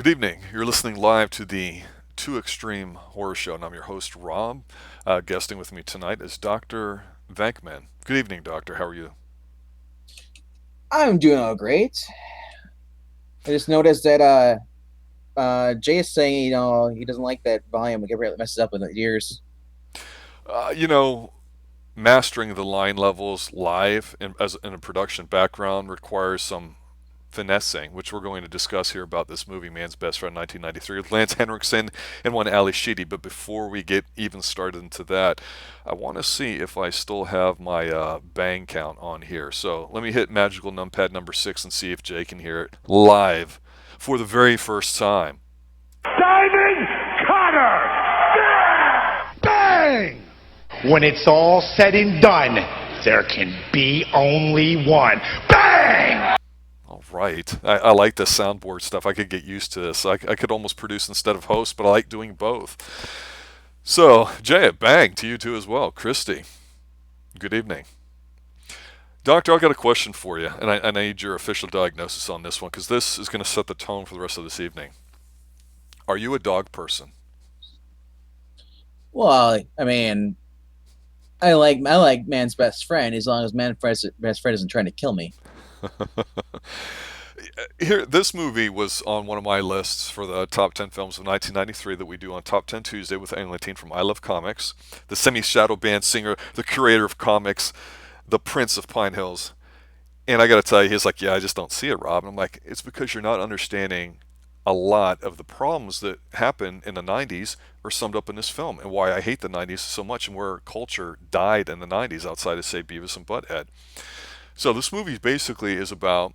Good evening. You're listening live to the Too Extreme Horror Show, and I'm your host, Rob. Guesting with me tonight is Dr. Venkman. Good evening, Doctor. How are you? I'm doing all great. I just noticed that Jay is saying he doesn't like that volume. It really messes up with the ears. Uh, you know, Mastering the line levels live in a production background requires some finessing, which we're going to discuss here about this movie, Man's Best Friend 1993, with Lance Henriksen and one Ali Sheedy. But before we get even started into that, I want to see if I still have my bang count on here. So let me hit magical numpad number 6 and see if Jay can hear it live for the very first time. Simon Connor! Bang! When it's all said and done, there can be only one. Bang! All right. I like the soundboard stuff. I could get used to this. I could almost produce instead of host, but I like doing both. So, Jay, bang to you too as well. Christy, good evening. Doctor, I've got a question for you, and I need your official diagnosis on this one because this is going to set the tone for the rest of this evening. Are you a dog person? Well, I mean, I like man's best friend as long as best friend isn't trying to kill me. Here, this movie was on one of my lists for the top 10 films of 1993 that we do on Top 10 Tuesday with Angleton from I Love Comics, the semi-shadow band singer, the curator of comics, the Prince of Pine Hills. And I got to tell you, he's like, yeah, I just don't see it, Rob. And I'm like, it's because you're not understanding a lot of the problems that happened in the 90s are summed up in this film and why I hate the 90s so much and where culture died in the 90s outside of, say, Beavis and Butthead. So this movie basically is about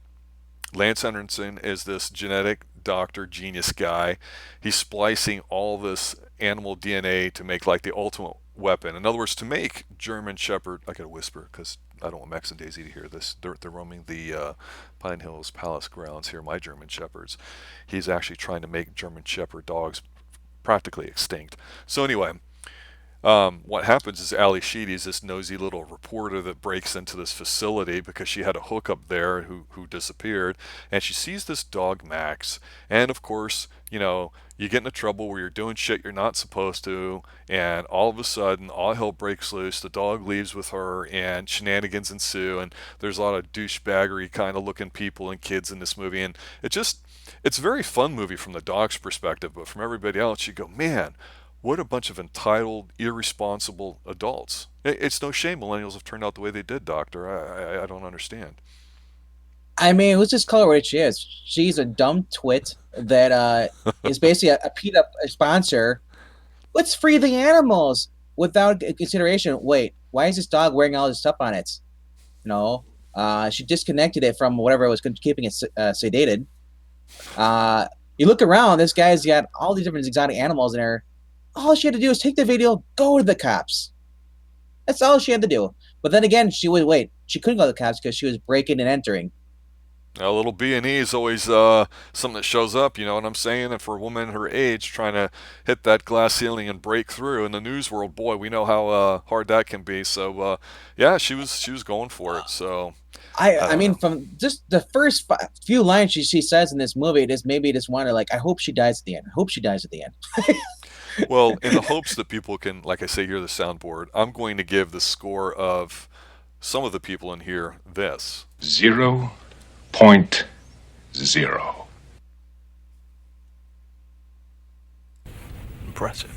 Lance Henriksen is this genetic doctor genius guy. He's splicing all this animal DNA to make like the ultimate weapon. In other words, to make German Shepherd. I gotta whisper because I don't want Max and Daisy to hear this. They're roaming the Pine Hills Palace grounds here. My German Shepherds. He's actually trying to make German Shepherd dogs practically extinct. So anyway, what happens is Ali Sheedy is this nosy little reporter that breaks into this facility because she had a hookup there who disappeared, and she sees this dog Max, and of course, you get into trouble where you're doing shit you're not supposed to, and all of a sudden, all hell breaks loose. The dog leaves with her, and shenanigans ensue, and there's a lot of douchebaggery kind of looking people and kids in this movie, and it's a very fun movie from the dog's perspective, but from everybody else, you go, man, what a bunch of entitled, irresponsible adults. It's no shame millennials have turned out the way they did, Doctor. I don't understand. I mean, let's just call her what she is. She's a dumb twit that is basically a PETA sponsor. Let's free the animals without consideration. Wait, why is this dog wearing all this stuff on it? She disconnected it from whatever was keeping it sedated. You look around, this guy's got all these different exotic animals in there. All she had to do was take the video, go to the cops. That's all she had to do. But then again, she couldn't go to the cops because she was breaking and entering. A little B&E is always something that shows up, you know what I'm saying? And for a woman her age trying to hit that glass ceiling and break through in the news world, boy, we know how hard that can be. So, yeah, she was going for it. So, I I don't mean, know. from just the first few lines she says in this movie, it is maybe just wanted like, I hope she dies at the end. I hope she dies at the end. Well, in the hopes that people can, like I say, hear the soundboard, I'm going to give the score of some of the people in here this. 0.0. Impressive.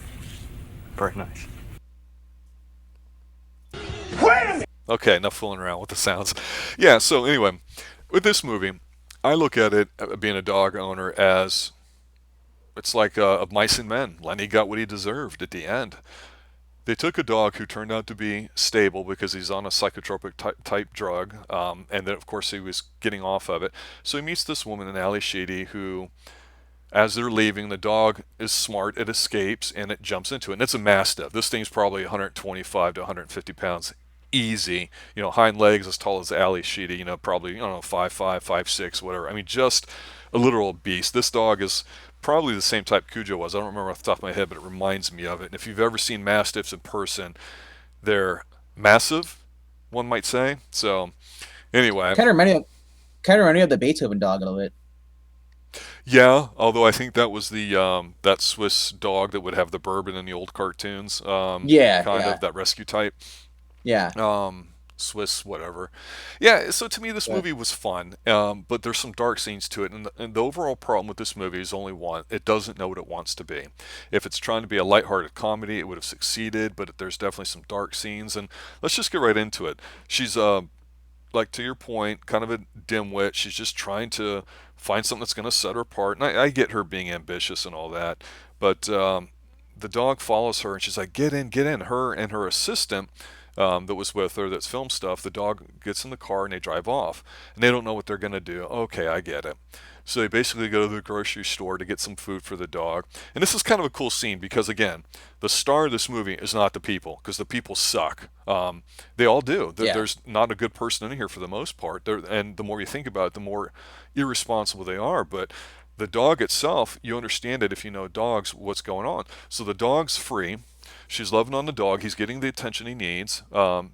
Very nice. Okay, enough fooling around with the sounds. Yeah, so anyway, with this movie, I look at it, being a dog owner, as it's like of mice and men. Lenny got what he deserved at the end. They took a dog who turned out to be stable because he's on a psychotropic type drug, and then, of course, he was getting off of it. So he meets this woman in Ali Sheedy who, as they're leaving, the dog is smart. It escapes and it jumps into it. And it's a mastiff. This thing's probably 125 to 150 pounds. Easy. Hind legs as tall as Ali Sheedy, probably, I don't know, 5'5", 5'6", whatever. I mean, just a literal beast. This dog is probably the same type Cujo was. I don't remember off the top of my head, but it reminds me of it. And if you've ever seen mastiffs in person, they're massive, one might say. So, anyway. kind of reminded me of the Beethoven dog a little bit. Yeah, although I think that was the that Swiss dog that would have the bourbon in the old cartoons, Yeah, kind yeah, of that rescue type. yeah. Swiss, whatever. Yeah, so to me, this But movie was fun, but there's some dark scenes to it, and the overall problem with this movie is only one: it doesn't know what it wants to be. If it's trying to be a lighthearted comedy, it would have succeeded, but there's definitely some dark scenes, and let's just get right into it. She's like to your point, kind of a dimwit. She's just trying to find something that's going to set her apart. And I get her being ambitious and all that, but the dog follows her, and she's like, "Get in, get in!" Her and her assistant. That was with her, that's film stuff. The dog gets in the car and they drive off, and they don't know what they're gonna do. Okay, I get it. So they basically go to the grocery store to get some food for the dog. And this is kind of a cool scene because, again, the star of this movie is not the people, because the people suck. They all do. yeah, There's not a good person in here for the most part. And the more you think about it, the more irresponsible they are. But the dog itself, you understand it if you know dogs, what's going on. So the dog's free. She's loving on the dog. He's getting the attention he needs.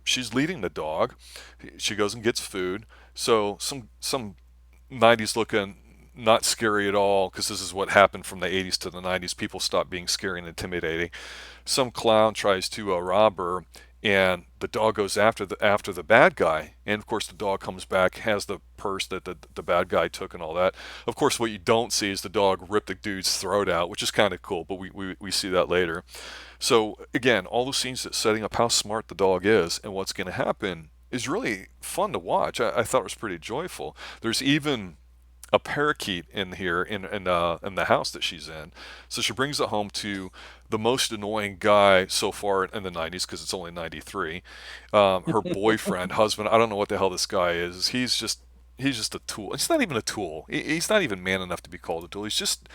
She's leading the dog. She goes and gets food. So some 90s looking, not scary at all, because this is what happened from the 80s to the 90s. People stopped being scary and intimidating. Some clown tries to rob her, and the dog goes after the bad guy. And of course, the dog comes back, has the purse that the bad guy took, and all that. Of course, what you don't see is the dog rip the dude's throat out, which is kind of cool, but we see that later. So again, all those scenes that setting up how smart the dog is and what's going to happen is really fun to watch. I thought it was pretty joyful. There's even a parakeet in here in the house that she's in. So she brings it home to the most annoying guy so far in the 90s, because it's only 93. Her boyfriend, husband, I don't know what the hell this guy is. He's just a tool. He's not even a tool. He's not even man enough to be called a tool. He's just,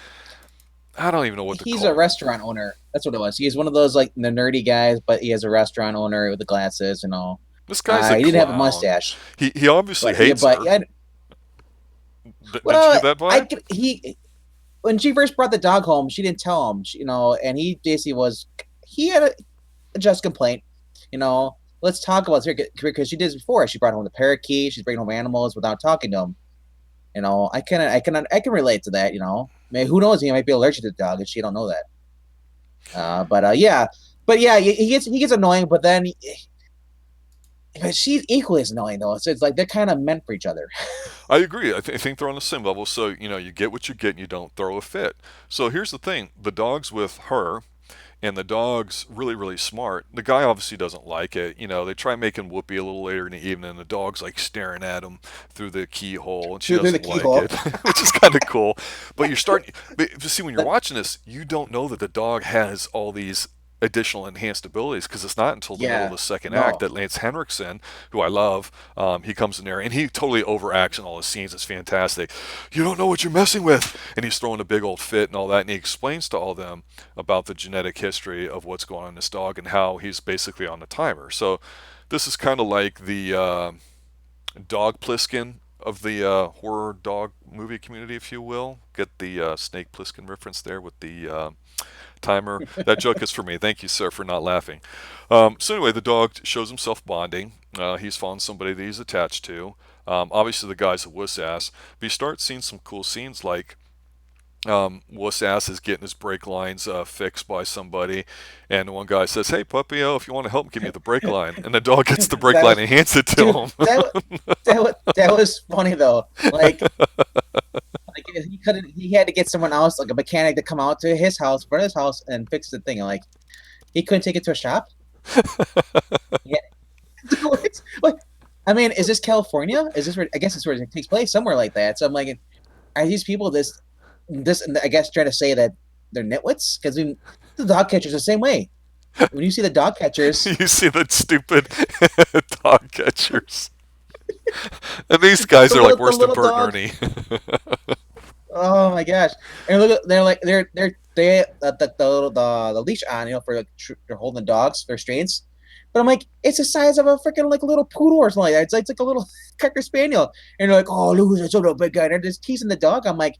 I don't even know what to he's a call him. restaurant owner. That's what it was. He's one of those like the nerdy guys, but he has a restaurant owner with the glasses and all. This guy's a He didn't have a clown. mustache, He obviously but he, hates but her. yeah, Didn't you well, get that I vibe? could- he when she first brought the dog home, she didn't tell him, and he basically was he had a just complaint, you know. Let's talk about this here because she did this before. She brought home the parakeet. She's bringing home animals without talking to him. I can relate to that. Maybe who knows? He might be allergic to the dog, and she don't know that. Yeah, but yeah, he gets annoying, but she's equally as annoying though. So it's like they're kind of meant for each other. I agree. I think they're on the same level. So, you get what you get and you don't throw a fit. So here's the thing: the dog's with her, and the dog's really, really smart. The guy obviously doesn't like it. They try making whoopee a little later in the evening, and the dog's like staring at him through the keyhole, and she Through the doesn't like keyhole. it, which is kind of cool. But see, when you're watching this, you don't know that the dog has all these additional enhanced abilities, because it's not until the middle of Yeah, the second act no, that Lance Henriksen, who I love, he comes in there and he totally overacts in all his scenes. It's fantastic. You don't know what you're messing with, and he's throwing a big old fit and all that, and he explains to all of them about the genetic history of what's going on in this dog and how he's basically on the timer. So this is kind of like the dog Pliskin of the horror dog movie community, if you will. Get the Snake Plissken reference there with the timer. That joke is for me. Thank you, sir, for not laughing. So anyway, the dog shows himself bonding. He's found somebody that he's attached to. Obviously, the guy's a wuss ass. But you start seeing some cool scenes like wuss ass is getting his brake lines fixed by somebody, and one guy says, "Hey, puppy, if you want to help, give me the brake line." And the dog gets the brake that line was and hands it to dude. him. That was funny though. Like he couldn't. He had to get someone else, like a mechanic, to come out to his house, front of his house, and fix the thing. And like he couldn't take it to a shop. Yeah. What? I mean, is this California? Is this where? I guess it's where it takes place, somewhere like that. So I'm like, are these people this? I guess trying to say that they're nitwits because the dog catchers the same way. When you see the dog catchers, You see the stupid dog catchers. And these guys the are like little, the worse than little Bert and dog. Ernie. Oh my gosh! And look, they the leash on, for like they're holding the dogs, their strains. But I'm like, it's the size of a freaking like little poodle or something like that. It's like a little cocker spaniel, and they're like, oh, look, it's a little big guy. And they're just teasing the dog. I'm like,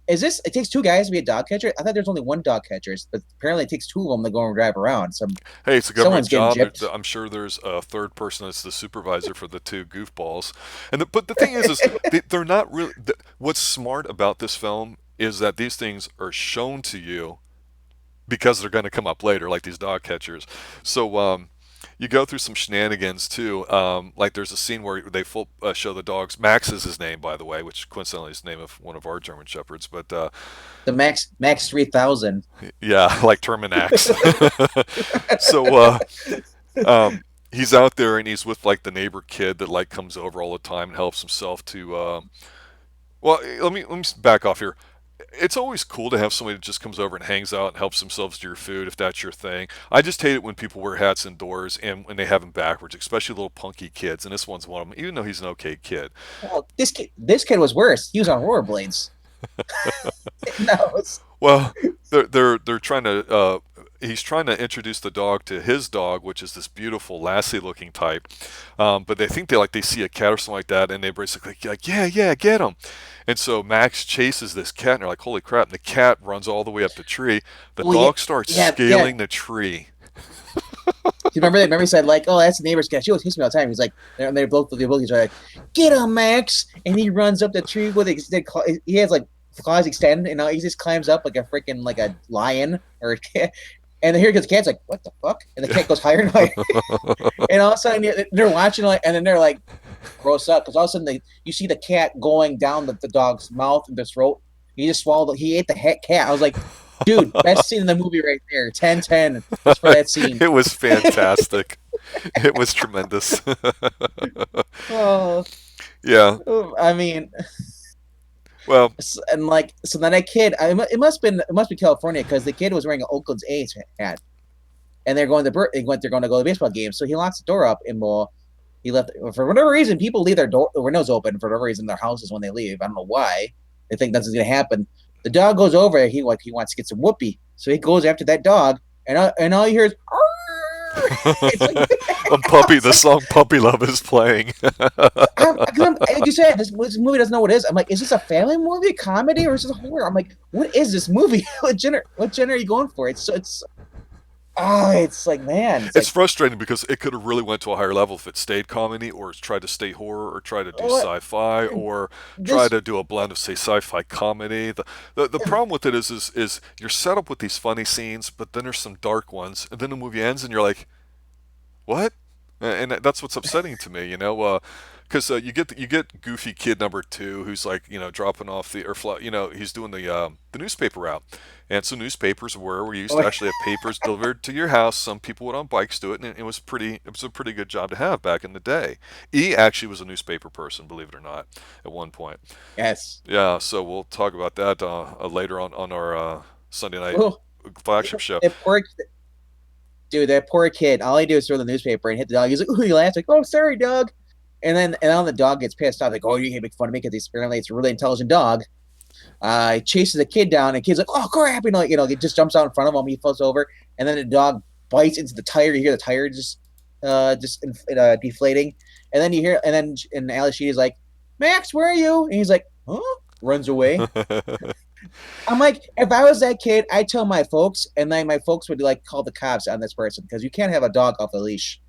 Is this? It takes two guys to be a dog catcher. I thought there's only one dog catcher, but apparently it takes two of them to go and drive around. Hey, it's a government Someone's getting job. gypped. I'm sure there's a third person that's the supervisor for the two goofballs. But the thing is they're not really. What's smart about this film is that these things are shown to you because they're going to come up later, like these dog catchers. So you go through some shenanigans too. Like there's a scene where they show the dogs. Max is his name, by the way, which coincidentally is the name of one of our German shepherds. But The Max 3000. yeah, like Terminax. So he's out there and he's with like the neighbor kid that like comes over all the time and helps himself to. Well, let me back off here. It's always cool to have somebody that just comes over and hangs out and helps themselves to your food if that's your thing. I just hate it when people wear hats indoors and when they have them backwards, especially little punky kids. And this one's one of them, even though he's an okay kid. Well, this kid was worse. He was on rollerblades. No, Well, they're trying to. He's trying to introduce the dog to his dog, which is this beautiful lassie looking type. But they think they see a cat or something like that, and they basically like, yeah, get him. And so Max chases this cat, and they're like, holy crap! And the cat runs all the way up the tree. The well, dog starts yeah. scaling the tree. You remember he said like, "Oh, that's the neighbor's cat." She always hits me all the time. He's like, and they're both the abilities are like, "Get him, Max!" And he runs up the tree with it. He has like claws extend, and he just climbs up like a freaking like a lion or a cat. And then here comes the cat's like, "What the fuck?" And the cat goes higher and higher. And all of a sudden they're watching like, and then they're like, gross up because all of a sudden you see the cat going down the dog's mouth and the throat. He just swallowed. He ate the cat. I was like, dude, best scene in the movie right there. 10-10 just for that scene. It was fantastic. It was tremendous. Oh, Yeah. I mean, Well, and like, so then that kid, it must be California because the kid was wearing an Oakland's A's hat, and they're going to go to the baseball game. So he locks the door up, and he left for whatever reason. People leave their windows open for whatever reason in their houses when they leave. I don't know why. They think that's going to happen. The dog goes over. He wants to get some whoopee, so he goes after that dog, and all you hear is. a puppy. The song "Puppy Love" is playing. Like you said, this movie doesn't know what it is. I'm like, is this a family movie, a comedy, or is this a horror? I'm like, what is this movie? What genre are you going for? It's like, man, It's frustrating because it could have really went to a higher level if it stayed comedy or tried to stay horror or try to do sci-fi or try to do a blend of say sci-fi comedy. The problem with it is you're set up with these funny scenes, but then there's some dark ones, and then the movie ends and you're like, what? And that's what's upsetting to me, because you get goofy kid number two who's like dropping off he's doing the newspaper route, and so newspapers were we used to actually have papers delivered to your house. Some people would on bikes do it, and it was a pretty good job to have back in the day. E actually was a newspaper person, believe it or not, at one point. yes. Yeah, so we'll talk about that later on our Sunday night Oh, flagship show. that poor kid. All he do is throw the newspaper and hit the dog. He's like, "Ooh," he laughs like, "Oh, sorry, dog." And then the dog gets pissed off, like, "Oh, you can't make fun of me because apparently it's a really intelligent dog." He chases the kid down, and the kid's like, "Oh crap!" He just jumps out in front of him. He falls over, and then the dog bites into the tire. You hear the tire just deflating, and then and Ali Sheedy's like, "Max, where are you?" And he's like, "Huh?" Runs away. I'm like, if I was that kid, I'd tell my folks, and then my folks would like call the cops on this person because you can't have a dog off a leash.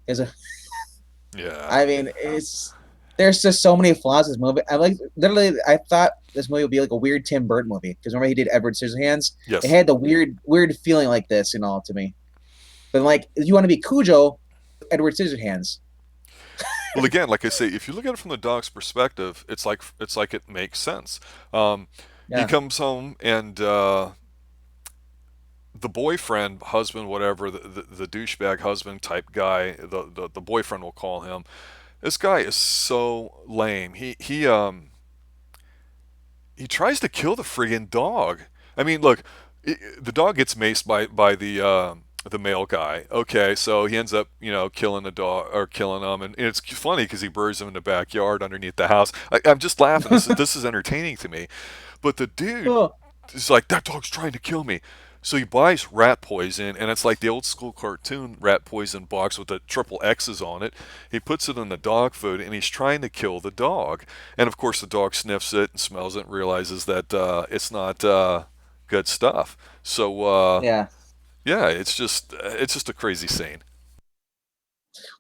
Yeah. I mean, there's just so many flaws in this movie. I thought this movie would be like a weird Tim Burton movie because remember he did Edward Scissorhands. Yes. It had the weird feeling like this, to me. But like, if you want to be Cujo, Edward Scissorhands. Well, again, like I say, if you look at it from the dog's perspective, it's like it makes sense. He comes home and the boyfriend, husband, whatever, the douchebag husband type guy, the boyfriend will call him. This guy is so lame. He tries to kill the friggin' dog. I mean, look, the dog gets maced by the male guy. Okay, so he ends up, killing the dog or killing him, and it's funny because he buries him in the backyard underneath the house. I'm just laughing. This is entertaining to me, but the dude is like, that dog's trying to kill me. So he buys rat poison, and it's like the old school cartoon rat poison box with the triple X's on it. He puts it in the dog food, and he's trying to kill the dog. And of course, the dog sniffs it and smells it and realizes that it's not good stuff. So Yeah. yeah, it's just a crazy scene.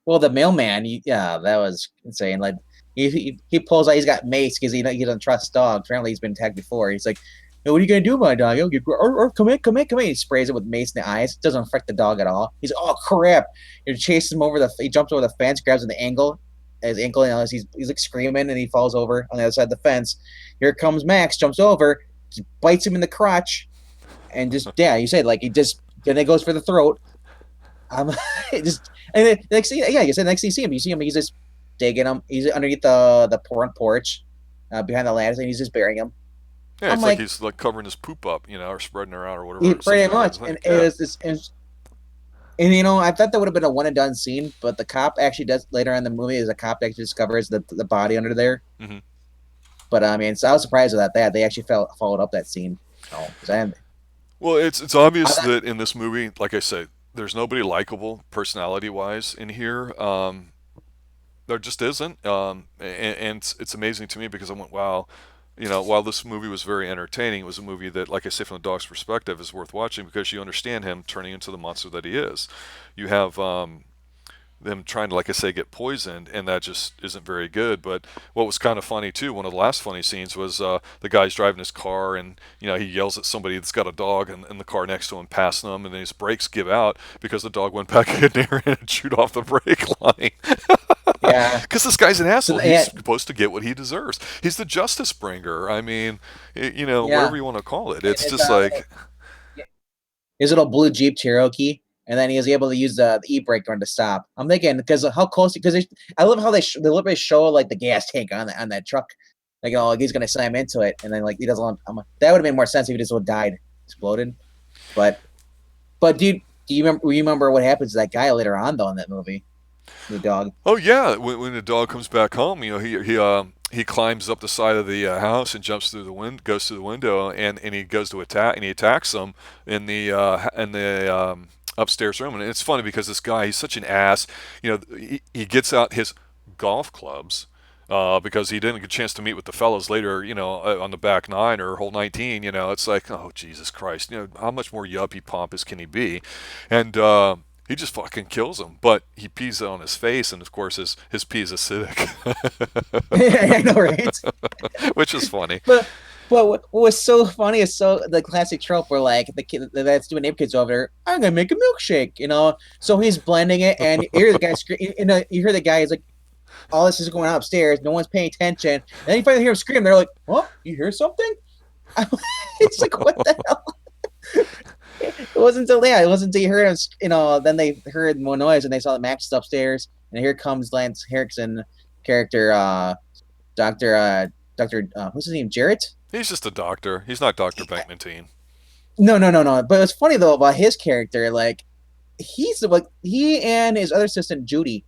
Well, the mailman, yeah, that was insane. Like he pulls out, he's got mace because he doesn't trust dogs. Apparently, he's been tagged before. He's like, "Hey, what are you gonna do, my dog? Come in, come in, come in." He sprays it with mace in the eyes. It doesn't affect the dog at all. He's like, "Oh crap!" He chases him over he jumps over the fence, grabs him the ankle, his ankle, and he's like screaming, and he falls over on the other side of the fence. Here comes Max, jumps over, just bites him in the crotch, and just yeah, you said like he just then it goes for the throat. It just and then next thing, yeah, you said next thing you see him, he's just digging him. He's underneath the front porch, behind the lattice, and he's just burying him. Yeah, I'm it's like like, he's like covering his poop up, or spreading her out or whatever. pretty Something like much, that. and Yeah. and I thought that would have been a one and done scene, but the cop actually does later on in the movie. Is a cop that actually discovers the body under there. hmm But I mean, so I was surprised about that. They actually followed up that scene. Oh, 'cause Well, it's obvious I, that in this movie, like I say, there's nobody likable personality wise in here. There just isn't, and it's amazing to me because I went, wow, while this movie was very entertaining, it was a movie that, like I say, from the dog's perspective, is worth watching because you understand him turning into the monster that he is. You have them trying to, like I say, get poisoned, and that just isn't very good. But what was kind of funny too, one of the last funny scenes was the guy's driving his car, and he yells at somebody that's got a dog in the car next to him, passing him, and then his brakes give out because the dog went back in there and chewed off the brake line. yeah, Because this guy's an so, asshole. yeah, He's supposed to get what he deserves. He's the justice bringer. I mean, yeah. whatever you want to call it. And It's just like, his little blue Jeep Cherokee, and then he was able to use the e-brake gun to stop. I'm thinking because how close because I love how they deliberately show like the gas tank on that truck, like like he's gonna slam into it, and then like he doesn't. That would have made more sense if he just would died exploded. But do you remember what happens to that guy later on though in that movie, the dog? oh yeah, when the dog comes back home, he climbs up the side of the house and jumps through the wind, goes through the window, and he goes to attack, and he attacks them in the upstairs room. And it's funny because this guy, he's such an ass. He gets out his golf clubs. Because he didn't get a chance to meet with the fellows later, on the back nine or hole 19, it's like, oh, Jesus Christ, how much more yuppie pompous can he be? And he just fucking kills him. But he pees on his face, and of course his pee is acidic, I know, right? which is funny. But what was so funny is the classic trope where like the kid that's doing ape kids over there, I'm gonna make a milkshake. So he's blending it, and you hear the guy scream. You hear the guy is like, all this is going on upstairs. No one's paying attention. And then you finally hear him scream. They're like, "What? You hear something?" It's like, what the hell? It wasn't until you heard him. Then they heard more noise and they saw that Max is upstairs. And here comes Lance Henriksen character, Doctor. What's his name? Jarrett. He's just a doctor. He's not Dr. Bankman. No. But it's funny though about his character. Like he and his other assistant Judy,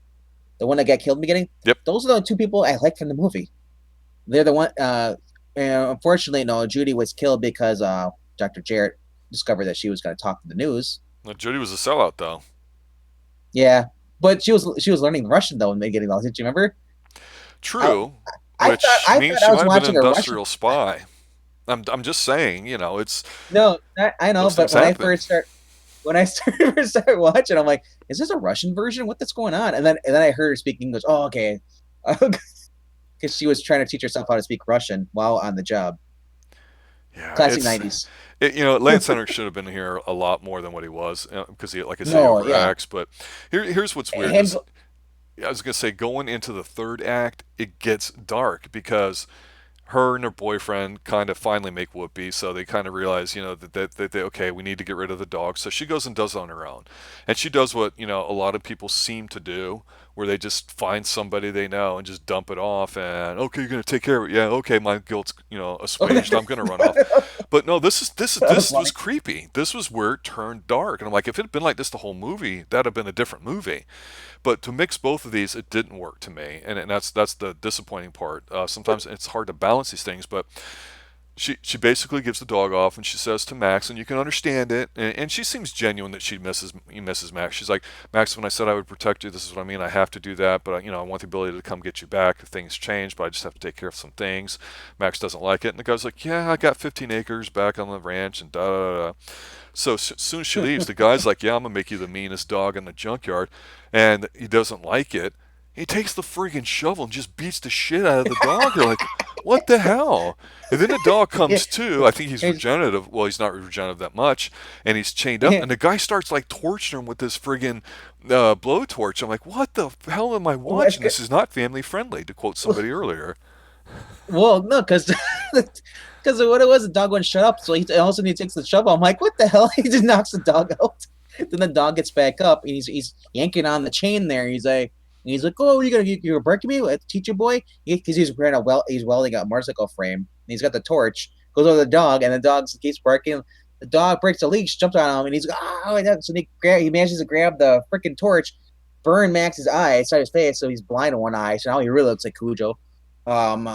the one that got killed in the beginning. Yep. Those are the two people I like from the movie. They're the one. And unfortunately, no, Judy was killed because Dr. Jarrett discovered that she was going to talk to the news. Well, Judy was a sellout, though. Yeah, but she was learning Russian though in the beginning. Did you remember? True, I which thought means I she was might have been watching an a industrial Russian. spy. I'm just saying, it's No, I know, those but things happen. when I first started watching, I'm like, is this a Russian version? What's going on? And then I heard her speak English. Oh, okay, because she was trying to teach herself how to speak Russian while on the job. Yeah, Classic '90s. Lance Henrik should have been here a lot more than what he was because he, like I say, No, yeah, overacts. But here's what's weird him. is I was gonna say going into the third act, it gets dark because her and her boyfriend kind of finally make whoopee, so they kind of realize, that they okay, we need to get rid of the dog. So she goes and does it on her own, and she does what a lot of people seem to do, where they just find somebody they know and just dump it off, and okay, you're gonna take care of it. Yeah, okay, my guilt's assuaged. I'm gonna run off. But no, That was this funny. was creepy. This was where it turned dark, and I'm like, if it had been like this the whole movie, that'd have been a different movie. But to mix both of these, it didn't work to me, and that's the disappointing part. Sometimes it's hard to balance these things, but she basically gives the dog off, and she says to Max, and you can understand it, and she seems genuine that she misses Max. She's like, Max, when I said I would protect you, this is what I mean. I have to do that, but I want the ability to come get you back if things change, but I just have to take care of some things. Max doesn't like it, and the guy's like, yeah, I got 15 acres back on the ranch, and da da da. So as soon as she leaves, the guy's like, yeah, I'm gonna make you the meanest dog in the junkyard, and he doesn't like it. He takes the friggin' shovel and just beats the shit out of the dog. You're like, what the hell? And then the dog Yeah. comes to. I think he's He's- regenerative. Well, he's not regenerative that much, and he's chained up. yeah. And the guy starts like torturing him with this friggin' blowtorch. I'm like, what the hell am I Well, it's watching? This is not family friendly, to quote somebody earlier. Well, no, because what it was, the dog wouldn't shut up. So all of a sudden he takes the shovel. I'm like, what the hell? He just knocks the dog out. Then the dog gets back up, and he's yanking on the chain there. He's like, oh, you're breaking me, teacher boy? Because he's welding a motorcycle frame. And he's got the torch. Goes over the dog, and the dog keeps barking. The dog breaks the leash, jumps on him, and he's like, oh! So he manages to grab the freaking torch, burn Max's eye inside his face, so he's blind in one eye. So now he really looks like Cujo. And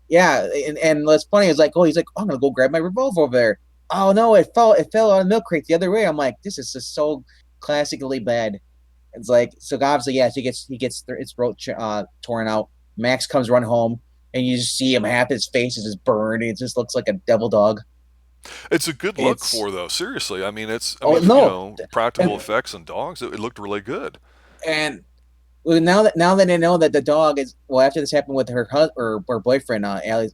yeah, and what's funny is like, oh, he's like, oh, I'm gonna go grab my revolver over there. Oh no, it fell out of the milk crate the other way. I'm like, this is just so classically bad. It's like, so obviously, yeah, he gets its throat torn out. Max comes run home, and you just see him, half his face is just burned. It just looks like a devil dog. It's a good look It's for though. Seriously, I mean, oh no, practical and, effects and dogs. It looked really good. and well, now that they know that the dog is after this happened with her boyfriend, Ali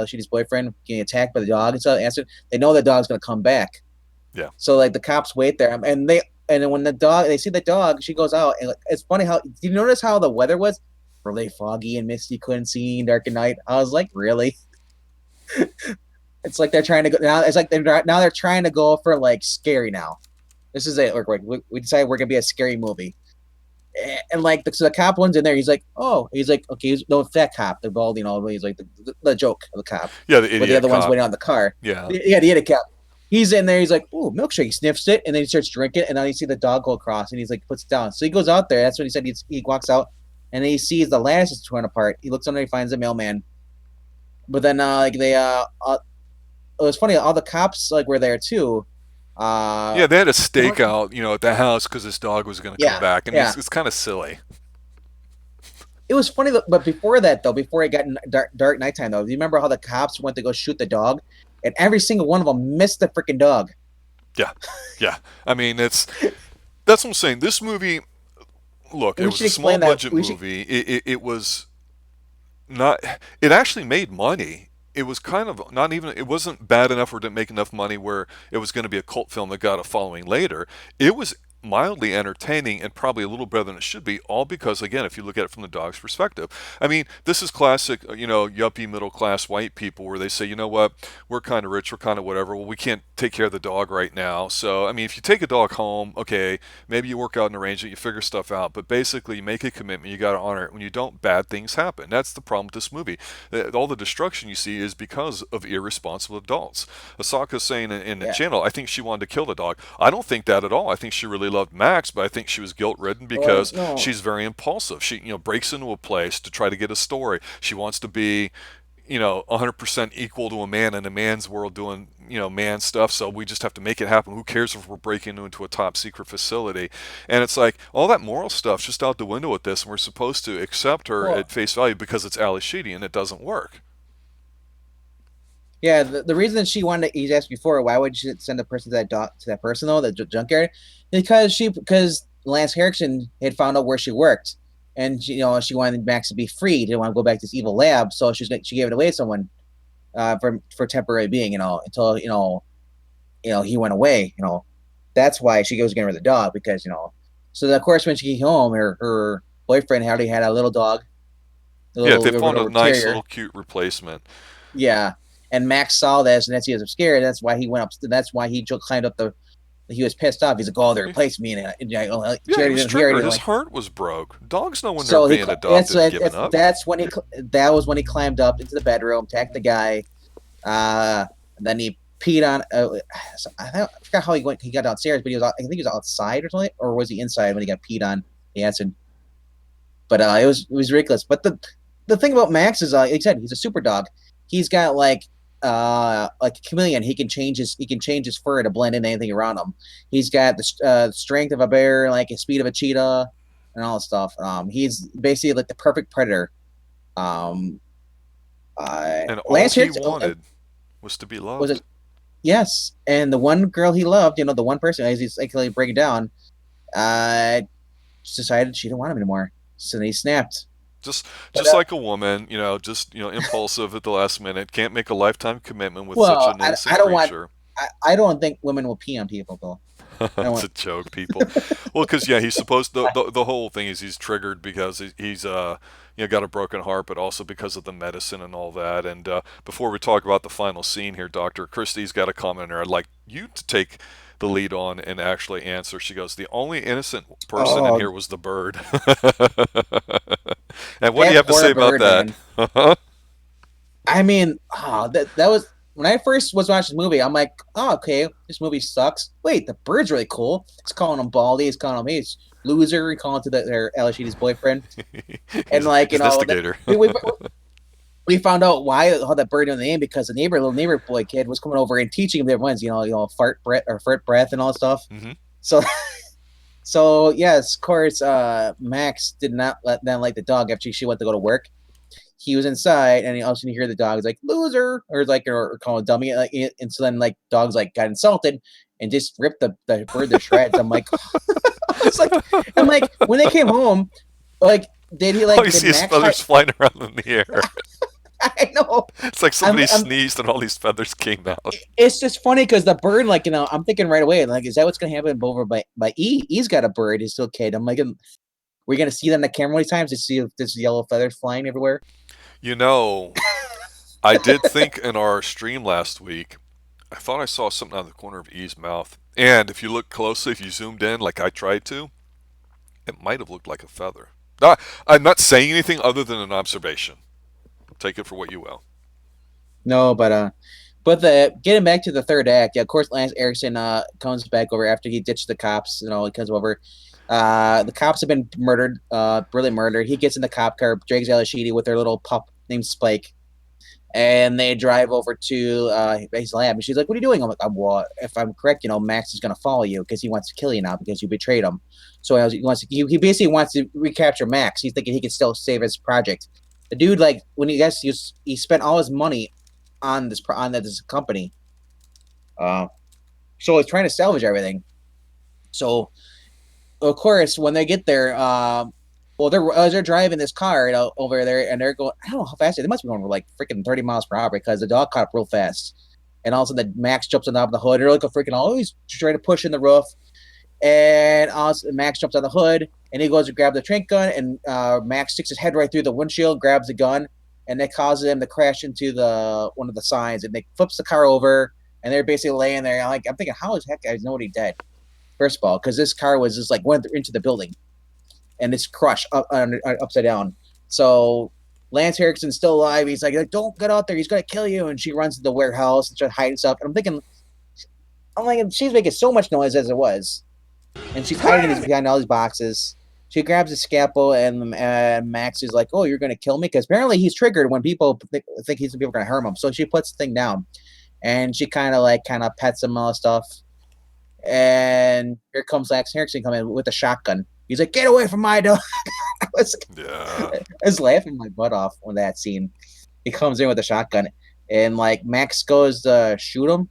Sheedy's boyfriend getting attacked by the dog and stuff, they know the dog's gonna come back. Yeah. So like the cops wait there, and then when they see the dog, she goes out, and it's funny how, do you notice how the weather was really foggy and misty, couldn't see, dark at night? I was like, really? It's like they're trying to go now. It's like they're trying to go for like scary now. This is it. We decided we're gonna be a scary movie. And like so the cop one's in there. He's like, okay, no, it's that cop, the bald, he's like the joke of the cop. Yeah, the But idiot the other cop. one's waiting on the car. Yeah. Yeah, the idiot cop. He's in there. He's like, ooh, milkshake. He sniffs it, and then he starts drinking it. And then you see the dog go across, and he's like, puts it down. So he goes out there. That's what he said. He walks out, and then he sees the lattice is torn apart. He looks under. He finds the mailman. But then it was funny. All the cops were there too. Yeah, they had a stakeout, at the house because this dog was going to Yeah, come back, and yeah. it's kind of silly. It was funny, but before that, though, before it got dark nighttime, though, do you remember how the cops went to go shoot the dog, and every single one of them missed the freaking dog? Yeah. I mean, that's what I'm saying. This movie, look, it was a small budget movie. It was not. It actually made money. It was kind of not even. It wasn't bad enough or didn't make enough money where it was going to be a cult film that got a following later. It was mildly entertaining and probably a little better than it should be, all because, again, if you look at it from the dog's perspective. I mean, this is classic, yuppie middle class white people where they say, you know what, we're kind of rich, we're kind of whatever, well, we can't take care of the dog right now. So, I mean, if you take a dog home, okay, maybe you work out an arrangement, you figure stuff out, but basically you make a commitment, you got to honor it. When you don't, bad things happen. That's the problem with this movie. All the destruction you see is because of irresponsible adults. Asaka's saying in the channel, I think she wanted to kill the dog. I don't think that at all. I think she really loved Max, but I think she was guilt-ridden because she's very impulsive. She, breaks into a place to try to get a story. She wants to be, 100% equal to a man in a man's world doing, man stuff. So we just have to make it happen. Who cares if we're breaking into a top secret facility? And it's like all that moral stuff's just out the window with this. And we're supposed to accept her at face value because it's Ali Sheedy, and it doesn't work. Yeah, the reason that she wanted to, he asked before, why would she send a person to that person though, the junkyard? Because Lance Henriksen had found out where she worked, and she wanted Max to be free. Didn't want to go back to this evil lab, so she gave it away to someone for temporary being, until he went away. That's why she was getting rid of the dog because So of course when she came home, her boyfriend already had a little dog. They found a nice terrier. little cute replacement. Yeah. And Max saw this, and that's he was scared. That's why he went up. That's why he climbed up the. He was pissed off. He's like, "Oh, they replaced me." And He was triggered. His heart was broke. Dogs know when they're being adopted and given up. That was when he climbed up into the bedroom, attacked the guy. Then he peed on. I forgot how he went. He got downstairs, but I think he was outside or something, or was he inside when he got peed on? He answered. But it was ridiculous. But the thing about Max is, like I said, he's a super dog. He's got like a chameleon. He can change his fur to blend in anything around him. He's got the strength of a bear, like the speed of a cheetah, and all this stuff. He's basically like the perfect predator. Um, And all Lance he Henriksen wanted was to be was it? loved. Yes, and the one girl he loved, the one person as he's actually breaking down, uh, decided she didn't want him anymore. So then he snapped. Just But just like a woman, just impulsive at the last minute, can't make a lifetime commitment with such well, an I innocent don't want. creature. I don't think women will pee on people though. I don't It's want. a joke, people. Well, because yeah, he's supposed the whole thing is he's triggered because he's got a broken heart, but also because of the medicine and all that. And before we talk about the final scene here, Doctor Christie's got a comment there. I'd like you to take the lead on and actually answer. She goes, "The only innocent person in Oh, here was the bird." And what do you that have to say poor about bird, that? man. I mean, that was when I first was watching this movie. I'm like, oh, okay, this movie sucks. Wait, the bird's really cool. He's calling him Baldy. He's calling him he's loser. He calling to their Alicity's boyfriend, and like He's an instigator. we found out why how that bird knew the name because the little neighbor boy kid was coming over and teaching him different ones. Fart breath and all that stuff. Hmm. So so yes, of course, Max did not let them like the dog after she went to go to work. He was inside, and he also hear the dog's like loser, or call a dummy, like, and so then like dogs like got insulted and just ripped the bird to shreds. I'm like, it's like, I'm like when they came home, like All you did see is Max hide? feathers flying around in the air. I know. It's like I'm, somebody I'm sneezed and all these feathers came out. it's just funny because the bird, like I'm thinking right away, like, is that what's gonna happen over by E? E's got a bird. He's still a kid. I'm like, we're gonna see that on the camera many times to see if there's yellow feathers flying everywhere. You know, I did think in our stream last week, I thought I saw something out of the corner of E's mouth. And if you look closely, if you zoomed in like I tried to, it might have looked like a feather. I'm not saying anything other than an observation. Take it for what you will. No, but the getting back to the third act, yeah, of course, Lance Erickson comes back over after he ditched the cops. He comes over. The cops have been murdered, brutally murdered. He gets in the cop car, drags Alishidi with their little pup named Spike, and they drive over to his lab. And she's like, "What are you doing?" I'm like, "Well, if I'm correct, Max is gonna follow you because he wants to kill you now because you betrayed him." So he basically wants to recapture Max. He's thinking he can still save his project. The dude, like, when he spent all his money on this company. Uh, so he's trying to salvage everything. So of course, when they get there, well, they're driving this car over there, and they're going. I don't know how fast they must be going for like freaking 30 miles per hour because the dog caught up real fast. And all of a sudden, the Max jumps on top of the hood. They're like a freaking always trying to push in the roof, and Max jumps on the hood, and he goes to grab the trank gun, and Max sticks his head right through the windshield, grabs the gun, and that causes him to crash into the one of the signs, and they flips the car over, and they're basically laying there. I'm thinking, how is heck is nobody dead? First of all, because this car was just like went into the building, and it's crushed upside down. So Lance Erickson's still alive. He's like, don't get out there. He's gonna kill you. And she runs to the warehouse and starts hiding stuff. And I'm like, she's making so much noise as it was, and she's hiding behind all these boxes. She grabs a scalpel, and Max is like, "Oh, you're gonna kill me?" Because apparently he's triggered when people think he's people are gonna harm him. So she puts the thing down, and she kind of pets him and all stuff. And here comes Lance Erickson coming in with a shotgun. He's like, "Get away from my dog!" Yeah. I was laughing my butt off on that scene. He comes in with a shotgun, and like Max goes to shoot him,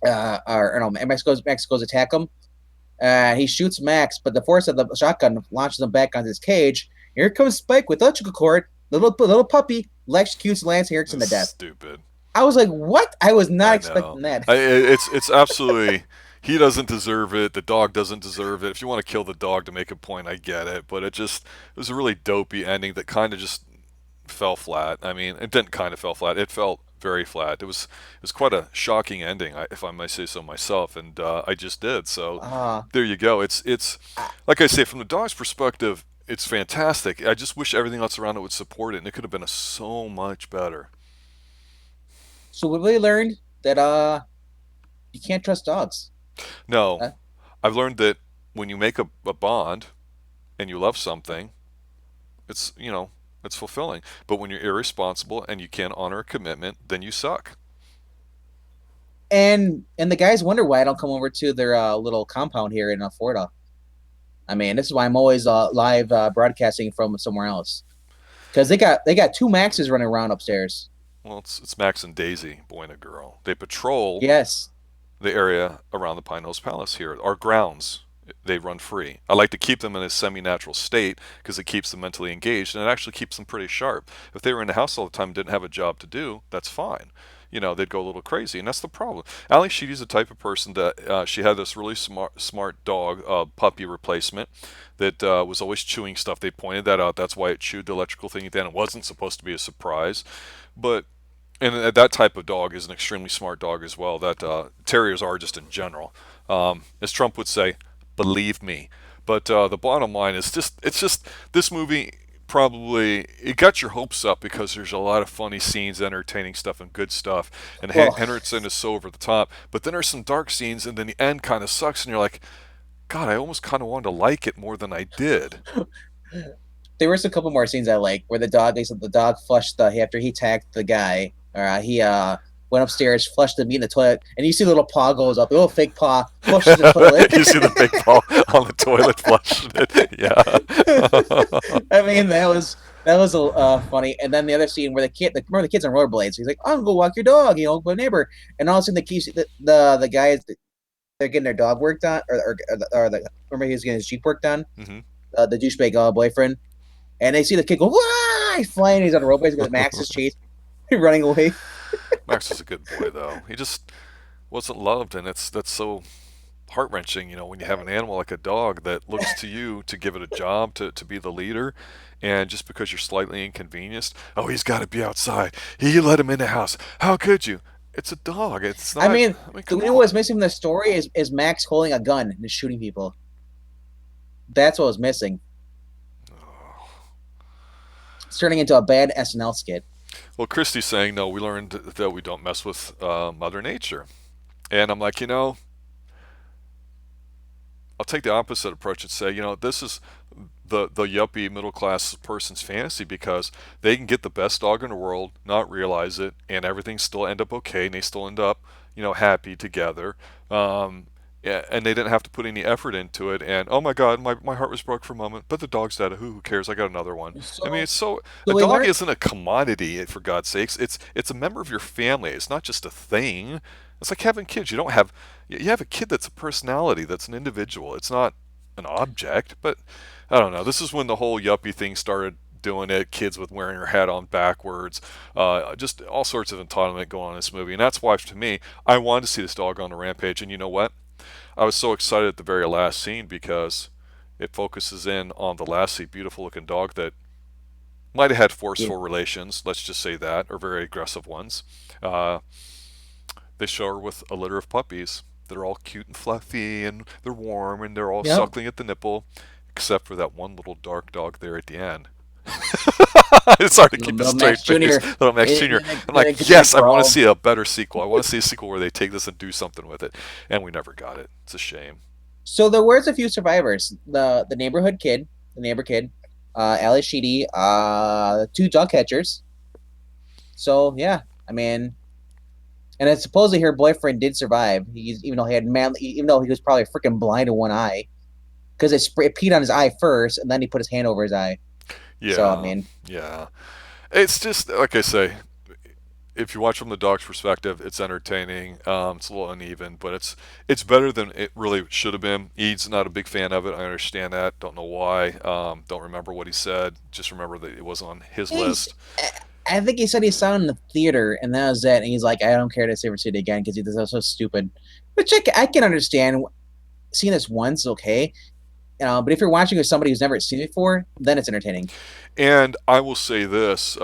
or no, Max goes to attack him. He shoots Max, but the force of the shotgun launches him back on his cage. Here comes Spike with electrical cord. Little puppy electrocutes Lance Erickson to death. Stupid. I was like, "What?" I was not I expecting know. that. It's absolutely. He doesn't deserve it. The dog doesn't deserve it. If you want to kill the dog to make a point, I get it. But it was a really dopey ending that kind of just fell flat. I mean, it didn't kind of fell flat. It felt very flat. It was quite a shocking ending, if I might say so myself. And I just did. So Uh, there you go. It's like I say, from the dog's perspective, it's fantastic. I just wish everything else around it would support it, and it could have been so much better. so we really learned that you can't trust dogs. No, Uh, I've learned that when you make a bond and you love something, it's It's fulfilling. But when you're irresponsible and you can't honor a commitment, then you suck. And the guys wonder why I don't come over to their little compound here in Florida. I mean, this is why I'm always live broadcasting from somewhere else because they got two Maxes running around upstairs. Well, it's Max and Daisy, boy and a girl. They patrol Yes. the area around the Pine Hills Palace here. Our grounds, they run free. I like to keep them in a semi-natural state because it keeps them mentally engaged and it actually keeps them pretty sharp. If they were in the house all the time and didn't have a job to do, that's fine. They'd go a little crazy, and that's the problem. Ali Sheedy's the type of person that she had this really smart dog, puppy replacement, that was always chewing stuff. They pointed that out. That's why it chewed the electrical thing at the end. It wasn't supposed to be a surprise, but and that type of dog is an extremely smart dog as well. That terriers are just in general. As Trump would say, believe me. But the bottom line is it's just this movie probably it got your hopes up because there's a lot of funny scenes, entertaining stuff, and good stuff. And Well, Henderson is so over the top. But then there's some dark scenes, and then the end kind of sucks, and you're like, God, I almost kind of wanted to like it more than I did. there was a couple more scenes I like where they said the dog flushed after he attacked the guy, or he went upstairs, flushed the meat in the toilet, and you see the little paw goes up, the little fake paw flushes the toilet. You see the big ball on the toilet flushing it. Yeah. I mean, that was funny. And then the other scene where remember the kids on rollerblades. He's like, "I'm gonna go walk your dog," my neighbor. And all of a sudden, the guys they're getting their dog worked on, remember he was getting his Jeep worked on, Hmm. the douchebag boyfriend, and they see the kid go, "Why!" He's flying. He's on the rollerblades because Max is chasing, running away. Max is a good boy, though. He just wasn't loved, and that's so heart wrenching. When you have an animal like a dog that looks to you to give it a job, to be the leader, and just because you're slightly inconvenienced, oh, he's got to be outside. You let him in the house. How could you? It's a dog. It's not. I mean, Come you know what's on. missing from the story is Max holding a gun and shooting people. That's what was missing. It's turning into a bad SNL skit. Well, Christy's saying no. We learned that we don't mess with Mother Nature, and I'm like, I'll take the opposite approach and say, this is the yuppie middle class person's fantasy because they can get the best dog in the world, not realize it, and everything still end up okay, and they still end up, happy together. Yeah, and they didn't have to put any effort into it. And oh my God, my heart was broke for a moment, but the dog's dead. Who cares? I got another one. I mean, So, it's so so a we dog learned. isn't a commodity for God's sakes. It's a member of your family. It's not just a thing. It's like having kids. You have a kid that's a personality, that's an individual. It's not an object. But I don't know. This is when the whole yuppie thing started doing it. Kids with wearing their hat on backwards, just all sorts of entitlement going on in this movie. And that's why, to me, I wanted to see this dog on a rampage. And you know what? I was so excited at the very last scene because it focuses in on the Lassie, beautiful looking dog that might have had Yeah. forceful relations, let's just say that, or very aggressive ones. Uh, they show her with a litter of puppies that are all cute and fluffy and they're warm and they're all Yep. suckling at the nipple, except for that one little dark dog there at the end. It's hard to keep a Little straight Max face. Jr. Little Max It, Jr. it, I'm it, like, it, it yes, I want to crawled. see a better sequel. I want to see a sequel where they take this and do something with it. And we never got it. It's a shame. So there was a few survivors. The neighborhood kid, the neighbor kid, Ali Sheedy, two dog catchers. So yeah, I mean, and it's supposedly her boyfriend did survive. Even though he had even though he was probably freaking blind in one eye, because it peed on his eye first, and then he put his hand over his eye. So I Yeah, mean, yeah. It's just like I say. If you watch from the dog's perspective, it's entertaining. It's a little uneven, but it's better than it really should have been. Eads not a big fan of it. I understand that. Don't know why. Don't remember what he said. Just remember that it was on his he's. list. I think he said he saw it in the theater, and that was it. And he's like, I don't care to ever see it again because this was so stupid. Which I can understand. Seeing this once, okay, but if you're watching with somebody who's never seen it before, then it's entertaining. And I will say this.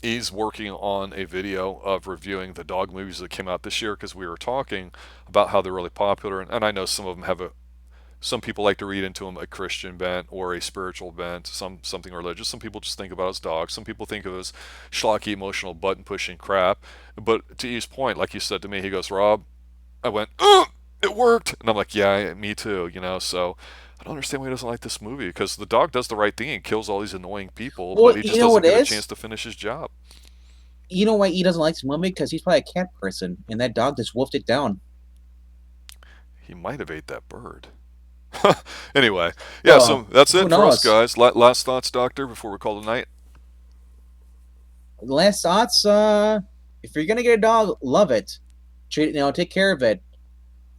He's working on a video of reviewing the dog movies that came out this year because we were talking about how they're really popular, and I know some of them have some people like to read into them a Christian bent or a spiritual bent, something religious. Some people just think about it as dogs. Some people think of it as schlocky, emotional, button pushing crap. But to his point, like you said to me, he goes, Rob, I went, it worked, and I'm like, yeah, me too. So don't understand why he doesn't like this movie, because the dog does the right thing and kills all these annoying people, Well, but he you just know doesn't what get it a is? chance to finish his job. You know why he doesn't like this movie? Because he's probably a cat person, and that dog just wolfed it down. He might have ate that bird. Anyway, yeah, Well, so that's who it for us, knows? guys. Last thoughts, Doctor, before we call it a night? Last thoughts. If you're gonna get a dog, love it. Treat it, take care of it,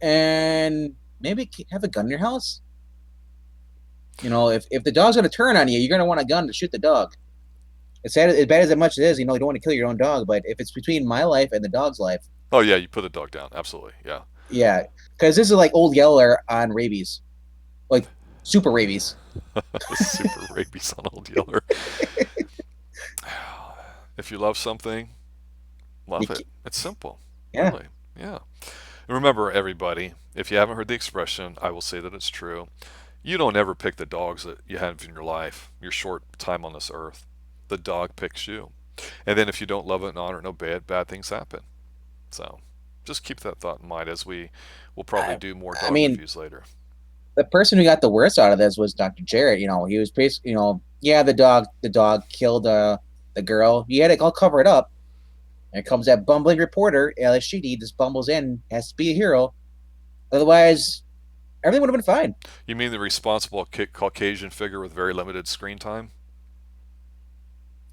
and maybe have a gun in your house. If the dog's gonna turn on you, you're gonna want a gun to shoot the dog. It's sad, as bad as much it is. You don't want to kill your own dog, but if it's between my life and the dog's life, Oh yeah, you put the dog down. Absolutely, yeah. yeah, because this is like Old Yeller on rabies, like super rabies. Super rabies on Old Yeller. If you love something, love it. It's simple, Yeah, really. Yeah. And remember, everybody, if you haven't heard the expression, I will say that it's true. You don't ever pick the dogs that you have in your life, your short time on this earth. The dog picks you. And then if you don't love it and honor it, no bad things happen. So just keep that thought in mind as we will probably I, do more I dog mean, reviews later. the person who got the worst out of this was Dr. Jarrett. He was basically, yeah, the dog killed the girl. He had it all covered up. And comes that bumbling reporter, Alice Sheedy, just bumbles in, has to be a hero. Otherwise, everything would have been fine. You mean the responsible Caucasian figure with very limited screen time?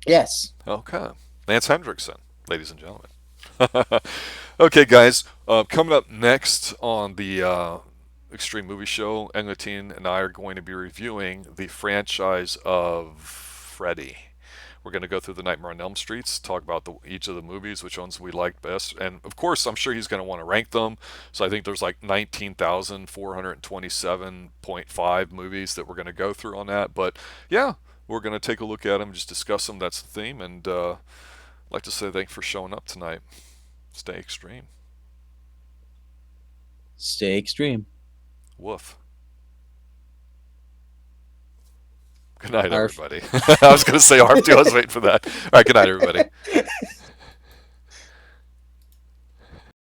Yes. Okay. Lance Hendrickson, ladies and gentlemen. Okay, guys. Coming up next on the Extreme Movie Show, Englitine and I are going to be reviewing the franchise of Freddy. We're going to go through the Nightmare on Elm Streets, talk about each of the movies, which ones we liked best, and of course, I'm sure he's going to want to rank them. So I think there's like 19,427.5 movies that we're going to go through on that. But yeah, we're going to take a look at them, just discuss them. That's the theme, and I'd like to say thanks for showing up tonight. Stay extreme. Stay extreme. Woof. Good night, Arf. everybody. I was going to say ARF too. I was waiting for that. All right, good night, everybody.